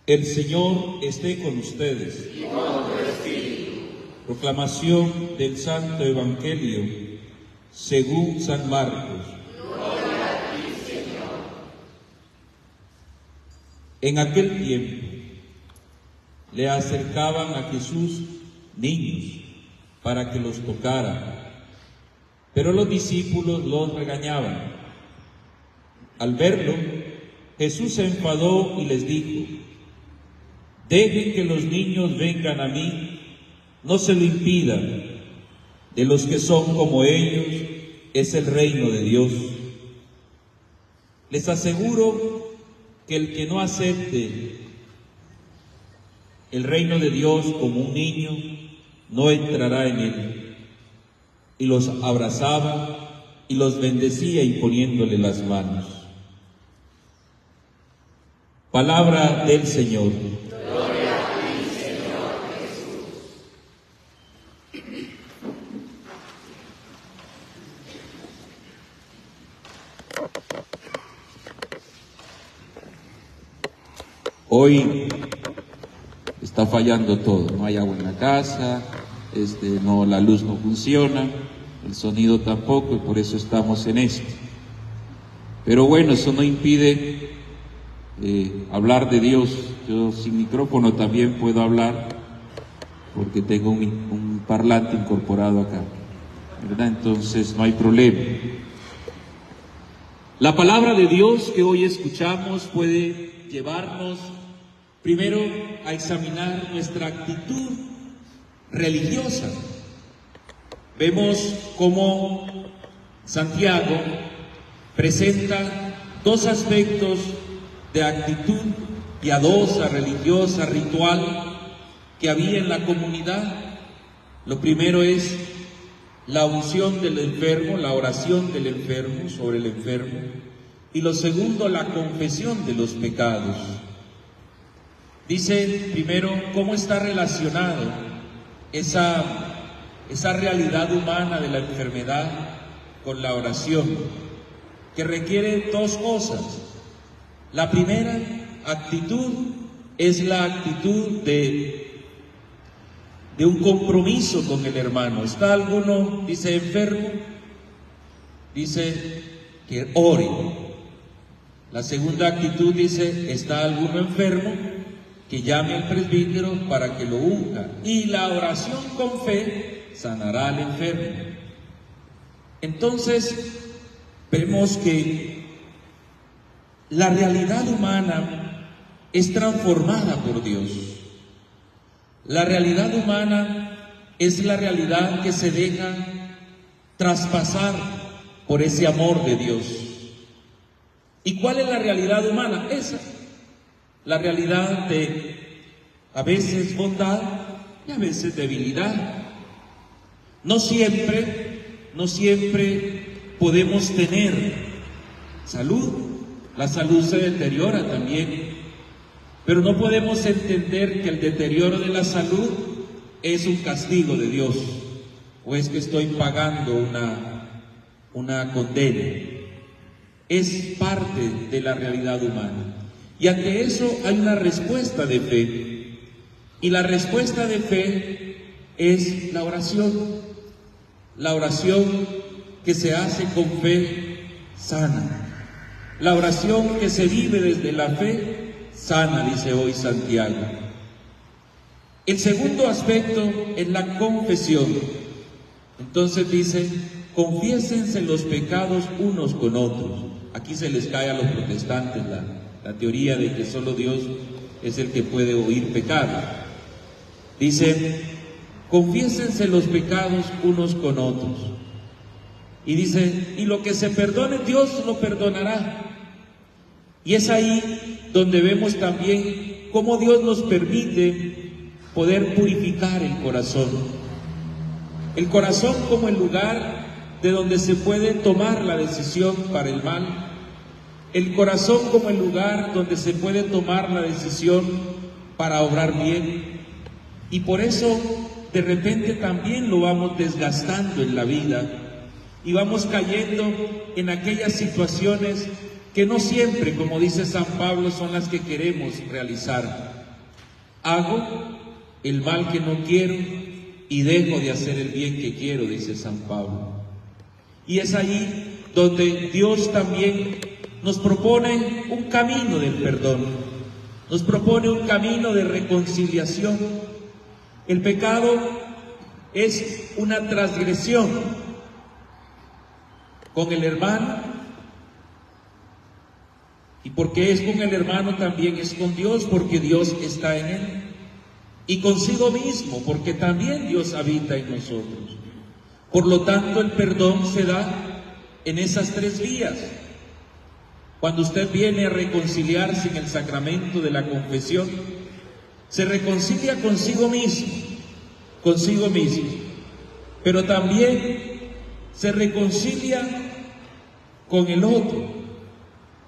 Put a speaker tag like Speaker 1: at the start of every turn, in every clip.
Speaker 1: El Señor esté con ustedes.
Speaker 2: Y con tu espíritu.
Speaker 1: Proclamación del Santo Evangelio según San Marcos.
Speaker 2: Gloria a ti, Señor.
Speaker 1: En aquel tiempo le acercaban a Jesús niños para que los tocara, pero los discípulos los regañaban. Al verlo, Jesús se enfadó y les dijo: dejen que los niños vengan a mí, no se lo impidan. De los que son como ellos es el reino de Dios. Les aseguro que el que no acepte el reino de Dios como un niño, no entrará en él. Y los abrazaba y los bendecía imponiéndole las manos. Palabra del Señor.
Speaker 2: Gloria a ti, Señor Jesús.
Speaker 1: Hoy está fallando todo, no hay agua en la casa, no, la luz no funciona, el sonido tampoco, y por eso estamos en esto. Pero bueno, eso no impide hablar de Dios. Yo sin micrófono también puedo hablar, porque tengo un parlante incorporado acá, ¿verdad? Entonces no hay problema. La palabra de Dios que hoy escuchamos puede llevarnos primero a examinar nuestra actitud religiosa. Vemos cómo Santiago presenta dos aspectos de actitud piadosa, religiosa, ritual que había en la comunidad. Lo primero es la unción del enfermo, la oración del enfermo sobre el enfermo, y lo segundo, la confesión de los pecados. Dice primero cómo está relacionado esa realidad humana de la enfermedad con la oración, que requiere dos cosas. La primera actitud es la actitud de un compromiso con el hermano. ¿Está alguno, dice, enfermo? Dice que ore. La segunda actitud dice: ¿está alguno enfermo? Que llame al presbítero para que lo unja. Y la oración con fe sanará al enfermo. Entonces, vemos que la realidad humana es transformada por Dios. La realidad humana es la realidad que se deja traspasar por ese amor de Dios. ¿Y cuál es la realidad humana? Esa, la realidad de a veces bondad y a veces debilidad. No siempre podemos tener salud. La salud se deteriora también, pero no podemos entender que el deterioro de la salud es un castigo de Dios, o es que estoy pagando una condena. Es parte de la realidad humana. Y ante eso hay una respuesta de fe. Y la respuesta de fe es la oración. La oración que se hace con fe sana. La oración que se vive desde la fe sana, dice hoy Santiago. El segundo aspecto es la confesión. Entonces dice: confiésense los pecados unos con otros. Aquí se les cae a los protestantes la teoría de que solo Dios es el que puede oír pecados. Dice: confiésense los pecados unos con otros. Y dice: y lo que se perdone, Dios lo perdonará. Y es ahí donde vemos también cómo Dios nos permite poder purificar el corazón. El corazón como el lugar de donde se puede tomar la decisión para el mal. El corazón como el lugar donde se puede tomar la decisión para obrar bien. Y por eso de repente también lo vamos desgastando en la vida y vamos cayendo en aquellas situaciones que no siempre, como dice San Pablo, son las que queremos realizar. Hago el mal que no quiero y dejo de hacer el bien que quiero, dice San Pablo. Y es ahí donde Dios también nos propone un camino del perdón, nos propone un camino de reconciliación. El pecado es una transgresión con el hermano, y porque es con el hermano también es con Dios, porque Dios está en él, y consigo mismo, porque también Dios habita en nosotros. Por lo tanto, el perdón se da en esas tres vías. Cuando usted viene a reconciliarse en el sacramento de la confesión, se reconcilia consigo mismo, pero también se reconcilia con el otro.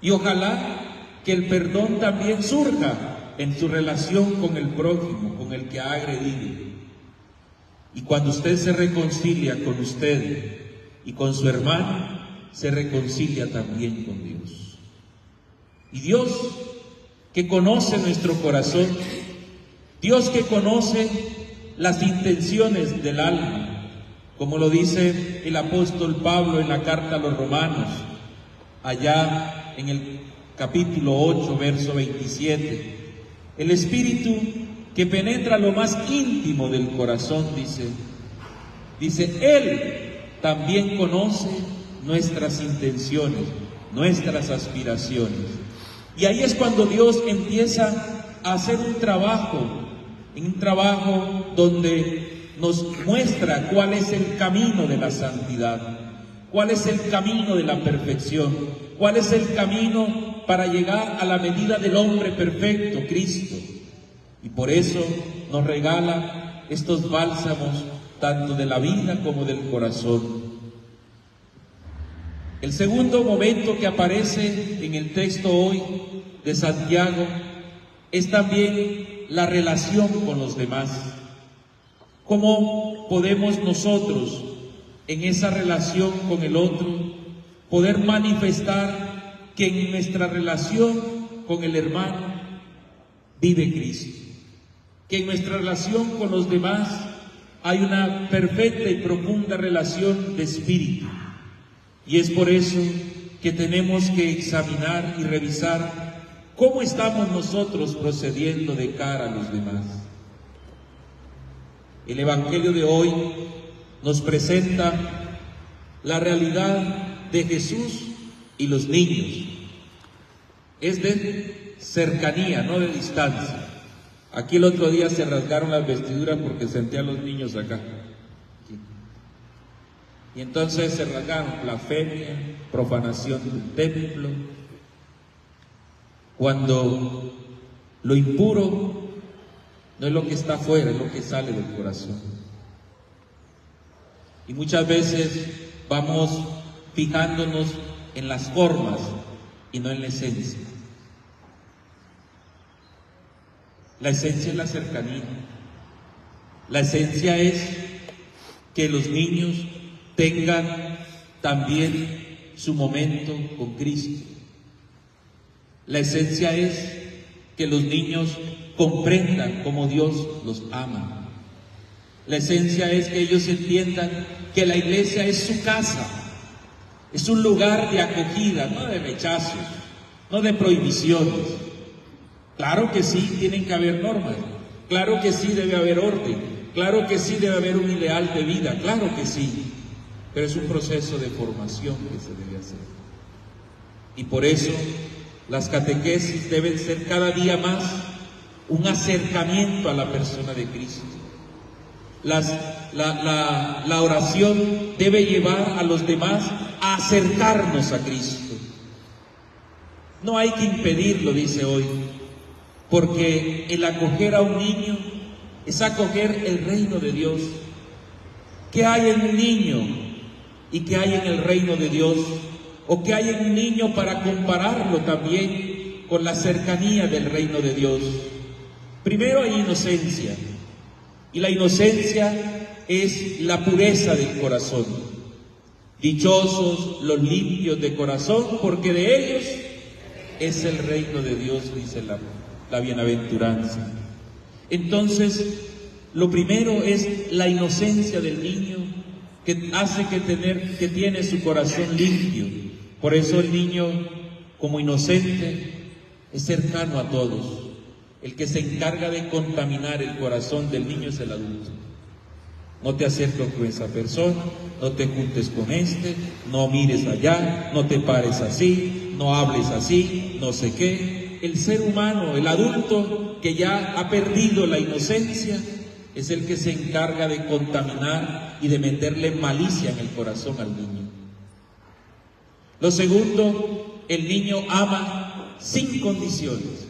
Speaker 1: Y ojalá que el perdón también surja en su relación con el prójimo, con el que ha agredido. Y cuando usted se reconcilia con usted y con su hermano, se reconcilia también con Dios. Y Dios, que conoce nuestro corazón, Dios que conoce las intenciones del alma, como lo dice el apóstol Pablo en la carta a los Romanos, allá en el capítulo 8, verso 27, el Espíritu que penetra lo más íntimo del corazón, dice, Él también conoce nuestras intenciones, nuestras aspiraciones. Y ahí es cuando Dios empieza a hacer un trabajo donde nos muestra cuál es el camino de la santidad, cuál es el camino de la perfección, cuál es el camino para llegar a la medida del hombre perfecto, Cristo. Y por eso nos regala estos bálsamos, tanto de la vida como del corazón. El segundo momento que aparece en el texto hoy de Santiago es también la relación con los demás. ¿Cómo podemos nosotros, en esa relación con el otro, poder manifestar que en nuestra relación con el hermano vive Cristo? Que en nuestra relación con los demás hay una perfecta y profunda relación de espíritu. Y es por eso que tenemos que examinar y revisar cómo estamos nosotros procediendo de cara a los demás. El Evangelio de hoy nos presenta la realidad de Jesús y los niños. Es de cercanía, no de distancia. Aquí el otro día se rasgaron las vestiduras porque senté a los niños acá. Y entonces se rasgaron blasfemia, profanación del templo, cuando lo impuro no es lo que está afuera, es lo que sale del corazón. Y muchas veces vamos fijándonos en las formas y no en la esencia. La esencia es la cercanía. La esencia es que los niños tengan también su momento con Cristo. La esencia es que los niños comprendan cómo Dios los ama. La esencia es que ellos entiendan que la iglesia es su casa, es un lugar de acogida, no de rechazos, no de prohibiciones. Claro que sí, tienen que haber normas, claro que sí debe haber orden, claro que sí debe haber un ideal de vida, claro que sí, pero es un proceso de formación que se debe hacer. Y por eso las catequesis deben ser cada día más un acercamiento a la persona de Cristo. La oración debe llevar a los demás a acercarnos a Cristo. No hay que impedirlo, dice hoy, porque el acoger a un niño es acoger el reino de Dios. ¿Qué hay en un niño y qué hay en el reino de Dios? ¿O qué hay en un niño para compararlo también con la cercanía del reino de Dios? Primero hay inocencia, y la inocencia es la pureza del corazón. Dichosos los limpios de corazón, porque de ellos es el reino de Dios, dice la bienaventuranza. Entonces, lo primero es la inocencia del niño, que hace que tiene su corazón limpio. Por eso el niño, como inocente, es cercano a todos. El que se encarga de contaminar el corazón del niño es el adulto. No te acerques con esa persona, no te juntes con este, no mires allá, no te pares así, no hables así, no sé qué. El ser humano, el adulto que ya ha perdido la inocencia, es el que se encarga de contaminar y de meterle malicia en el corazón al niño. Lo segundo, el niño ama sin condiciones.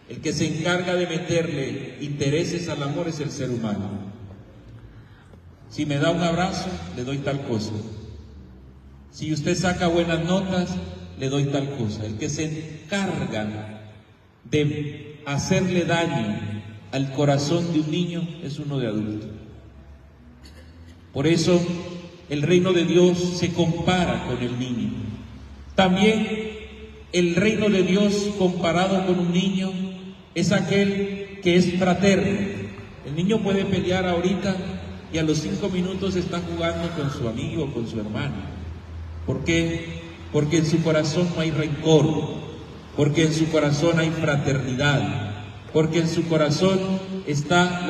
Speaker 1: El que se encarga de meterle intereses al amor es el ser humano. Si me da un abrazo, le doy tal cosa. Si usted saca buenas notas, le doy tal cosa. El que se encarga de hacerle daño al corazón de un niño es uno de adulto. Por eso el reino de Dios se compara con el niño. También el reino de Dios comparado con un niño es aquel que es fraterno. El niño puede pelear ahorita y a los 5 minutos está jugando con su amigo o con su hermano. ¿Por qué? Porque en su corazón no hay rencor, porque en su corazón hay fraternidad, porque en su corazón está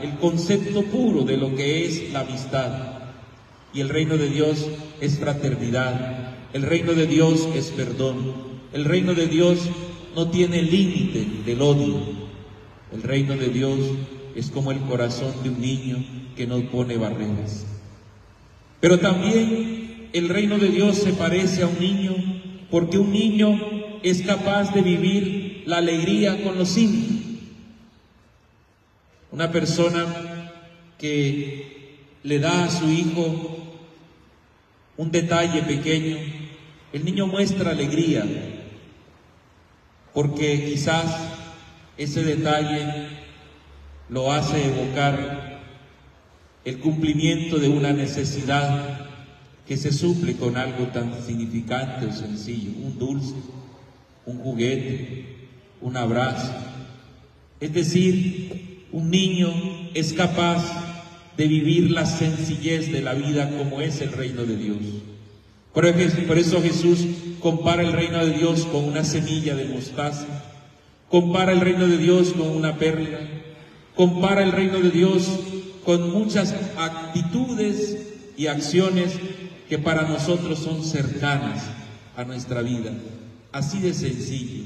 Speaker 1: el concepto puro de lo que es la amistad. Y el reino de Dios es fraternidad, el reino de Dios es perdón, el reino de Dios no tiene límite del odio. El reino de Dios es como el corazón de un niño que no pone barreras. Pero también el reino de Dios se parece a un niño, porque un niño es capaz de vivir la alegría con lo simple. Una persona que le da a su hijo un detalle pequeño, el niño muestra alegría, porque quizás ese detalle lo hace evocar el cumplimiento de una necesidad que se suple con algo tan significante o sencillo, un dulce, un juguete, un abrazo. Es decir, un niño es capaz de vivir la sencillez de la vida como es el reino de Dios. Por eso Jesús compara el reino de Dios con una semilla de mostaza, compara el reino de Dios con una perla, compara el reino de Dios con muchas actitudes y acciones que para nosotros son cercanas a nuestra vida. Así de sencillo.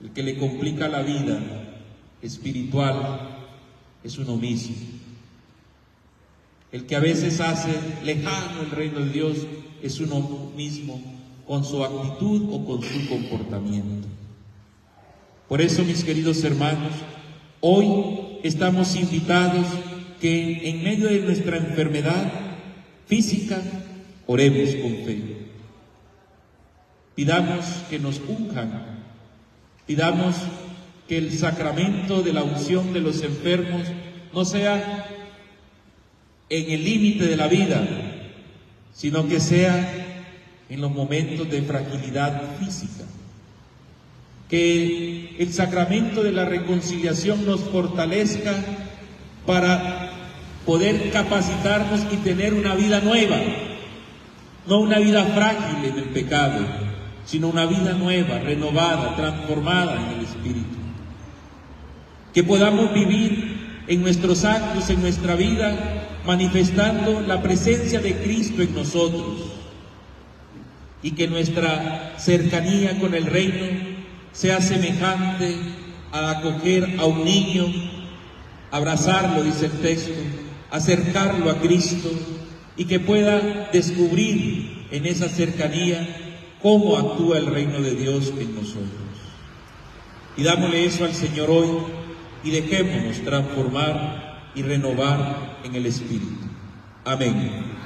Speaker 1: El que le complica la vida espiritual es uno mismo. El que a veces hace lejano el reino de Dios es uno mismo, con su actitud o con su comportamiento. Por eso, mis queridos hermanos, hoy estamos invitados que en medio de nuestra enfermedad física oremos con fe. Pidamos que nos unjan, pidamos que el sacramento de la unción de los enfermos no sea en el límite de la vida, sino que sea en los momentos de fragilidad física. Que el sacramento de la reconciliación nos fortalezca para poder capacitarnos y tener una vida nueva, no una vida frágil en el pecado, sino una vida nueva, renovada, transformada en el Espíritu. Que podamos vivir en nuestros actos, en nuestra vida, manifestando la presencia de Cristo en nosotros, y que nuestra cercanía con el reino sea semejante a acoger a un niño, abrazarlo, dice el texto, acercarlo a Cristo, y que pueda descubrir en esa cercanía cómo actúa el reino de Dios en nosotros. Y dámosle eso al Señor hoy y dejémonos transformar y renovar en el Espíritu. Amén.